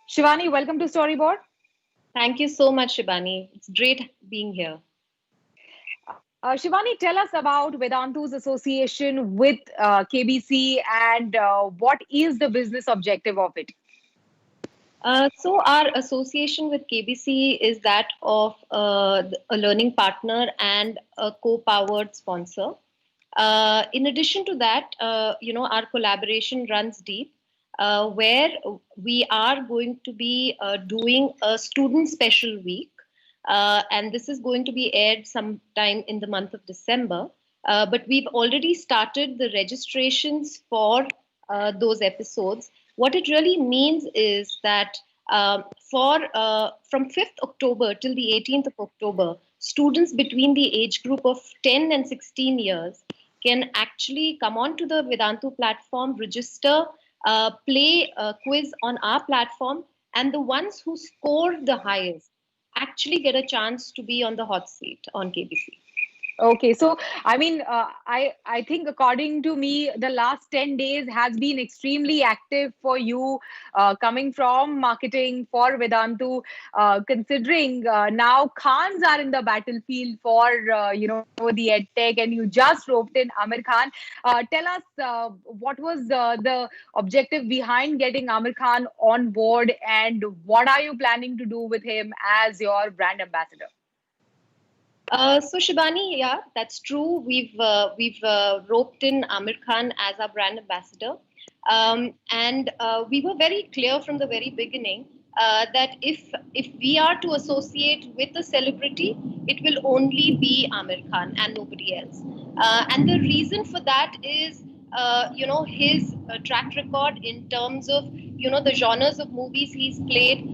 Shivani, welcome to Storyboard. Thank you so much, Shibani. It's great being here. Shivani, tell us about Vedantu's association with KBC and what is the business objective of it? So our association with KBC is that of a learning partner and a co-powered sponsor. In addition to that, our collaboration runs deep, where we are going to be doing a student special week, and this is going to be aired sometime in the month of December. But we've already started the registrations for those episodes. What it really means is that for from 5th October till the 18th of October, students between the age group of 10 and 16 years can actually come onto the Vedantu platform, register, play a quiz on our platform, and the ones who score the highest actually get a chance to be on the hot seat on KBC. Okay, so I think according to me, the last 10 days has been extremely active for you, coming from marketing for Vedantu. Considering now Khans are in the battlefield for the EdTech, and you just roped in Amir Khan. Tell us what was the objective behind getting Amir Khan on board, and what are you planning to do with him as your brand ambassador? So Shibani, yeah, that's true. We've roped in Amir Khan as our brand ambassador, and we were very clear from the very beginning that if we are to associate with a celebrity, it will only be Amir Khan and nobody else. And the reason for that is, his track record in terms of the genres of movies he's played.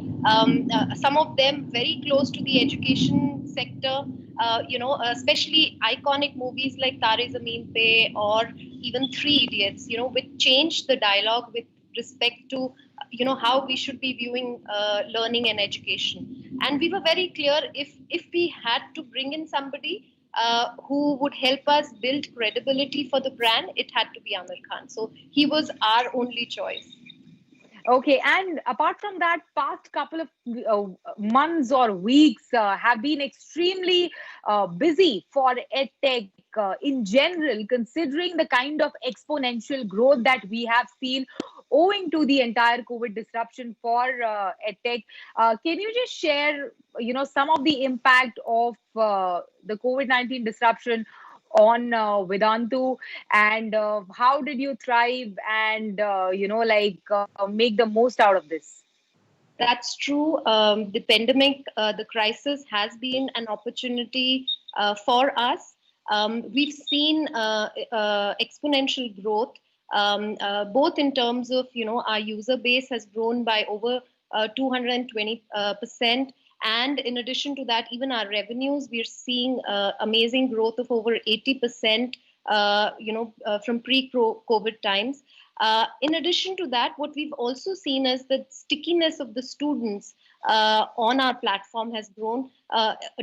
Some of them very close to the education sector, especially iconic movies like Tare Zameen Pe or even Three Idiots, which changed the dialogue with respect to, how we should be viewing learning and education. And we were very clear, if we had to bring in somebody who would help us build credibility for the brand, it had to be Amir Khan. So he was our only choice. Okay, and apart from that, past couple of months or weeks have been extremely busy for EdTech in general, considering the kind of exponential growth that we have seen owing to the entire COVID disruption for EdTech. Can you just share, some of the impact of the COVID-19 disruption on Vedantu, and how did you thrive and make the most out of this? That's true. The pandemic, the crisis has been an opportunity for us. We've seen exponential growth, both in terms of, our user base has grown by over 220%. And in addition to that, even our revenues, we're seeing amazing growth of over 80%, from pre-COVID times. In addition to that, what we've also seen is the stickiness of the students on our platform has grown.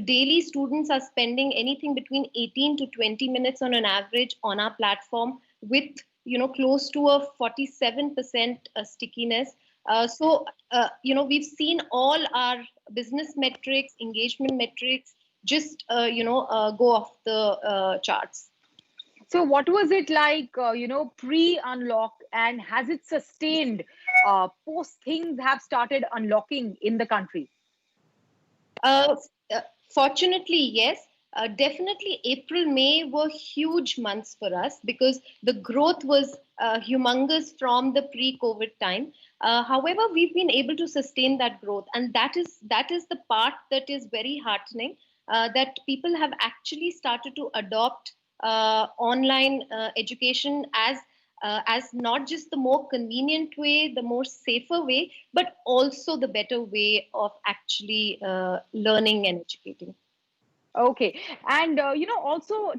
Daily, students are spending anything between 18 to 20 minutes on an average on our platform, with close to a 47% stickiness. We've seen all our business metrics, engagement metrics, just go off the charts. So, what was it like, pre-unlock, and has it sustained post things have started unlocking in the country? Uh, Fortunately, yes. Definitely, April, May were huge months for us because the growth was humongous from the pre-COVID time. However, we've been able to sustain that growth, and that is the part that is very heartening. That people have actually started to adopt online education as not just the more convenient way, the more safer way, but also the better way of actually learning and educating. Okay, and also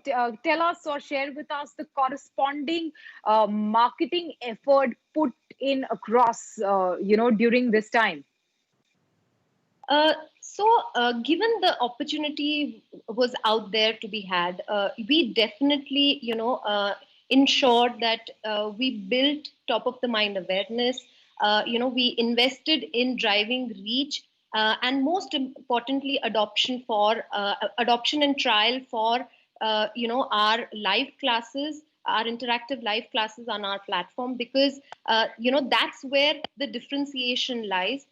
tell us or share with us the corresponding marketing effort put in across, during this time. Given the opportunity was out there to be had, we definitely, ensured that we built top of the mind awareness. We invested in driving reach, and most importantly, adoption and trial for our live classes, our interactive live classes on our platform, because that's where the differentiation lies.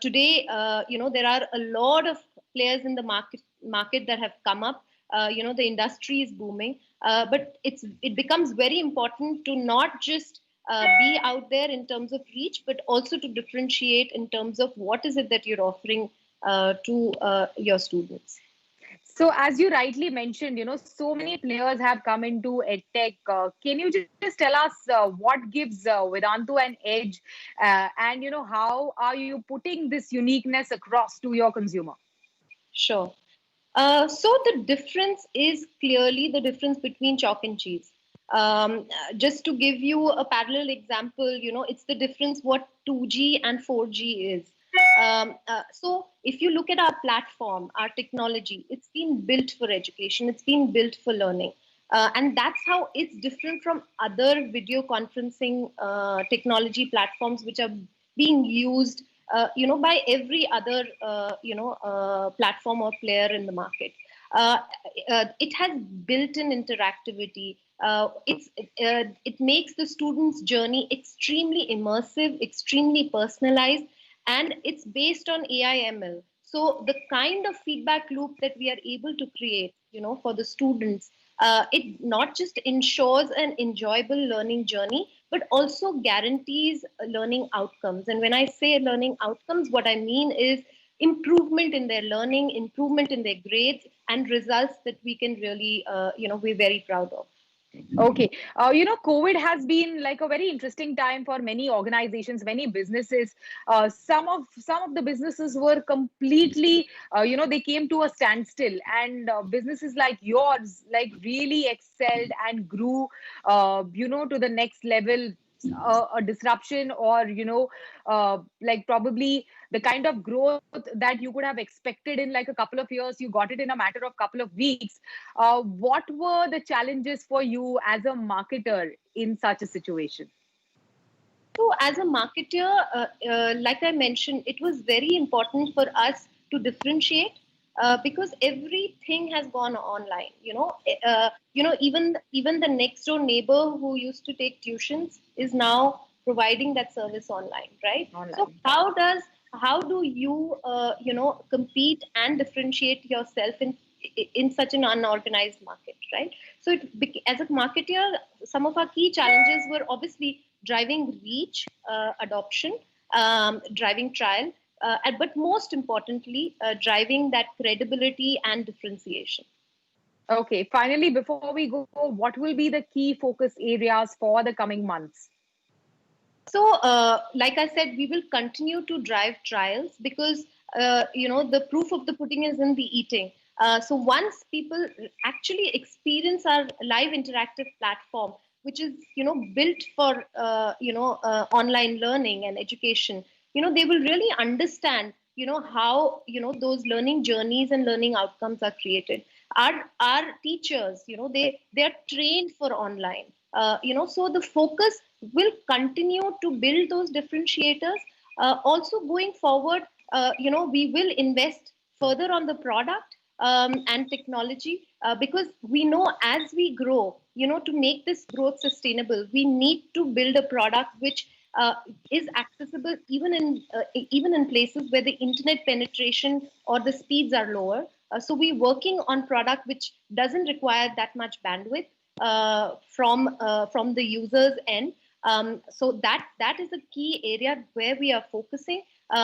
Today, there are a lot of players in the market that have come up. The industry is booming, but it becomes very important to not just be out there in terms of reach, but also to differentiate in terms of what is it that you're offering to your students. So, as you rightly mentioned, so many players have come into edtech. Can you just tell us what gives Vedantu an edge, and how are you putting this uniqueness across to your consumer? Sure. So the difference is clearly the difference between chalk and cheese. Just to give you a parallel example, it's the difference what 2G and 4G is. So if you look at our platform, our technology, it's been built for education, it's been built for learning. And that's how it's different from other video conferencing technology platforms which are being used by every other platform or player in the market. Uh, it has built-in interactivity. It makes the student's journey extremely immersive, extremely personalized, and it's based on AI/ML. So the kind of feedback loop that we are able to create, for the students, it not just ensures an enjoyable learning journey, but also guarantees learning outcomes. And when I say learning outcomes, what I mean is improvement in their learning, improvement in their grades, and results that we can really, we're very proud of. Okay. COVID has been like a very interesting time for many organizations, many businesses. Some of the businesses were completely, they came to a standstill, and businesses like yours, like really excelled and grew, to the next level. A disruption, or like probably the kind of growth that you could have expected in like a couple of years, you got it in a matter of couple of weeks. What were the challenges for you as a marketer in such a situation? So, as a marketer, like I mentioned, it was very important for us to differentiate because everything has gone online. Even the next door neighbor who used to take tuitions is now providing that service online, right? So, Online. how do you compete and differentiate yourself in such an unorganized market, right? So, as a marketer, some of our key challenges were obviously driving reach, adoption, driving trial, but most importantly, driving that credibility and differentiation. Okay, finally, before we go, what will be the key focus areas for the coming months? So, like I said, we will continue to drive trials because the proof of the pudding is in the eating. So once people actually experience our live interactive platform, which is built for online learning and education, they will really understand how those learning journeys and learning outcomes are created. Our teachers, they are trained for online. So the focus will continue to build those differentiators. Also going forward, we will invest further on the product and technology because we know as we grow, to make this growth sustainable, we need to build a product which is accessible even in places where the internet penetration or the speeds are lower. So we're working on product which doesn't require that much bandwidth from the user's end. So that is a key area where we are focusing.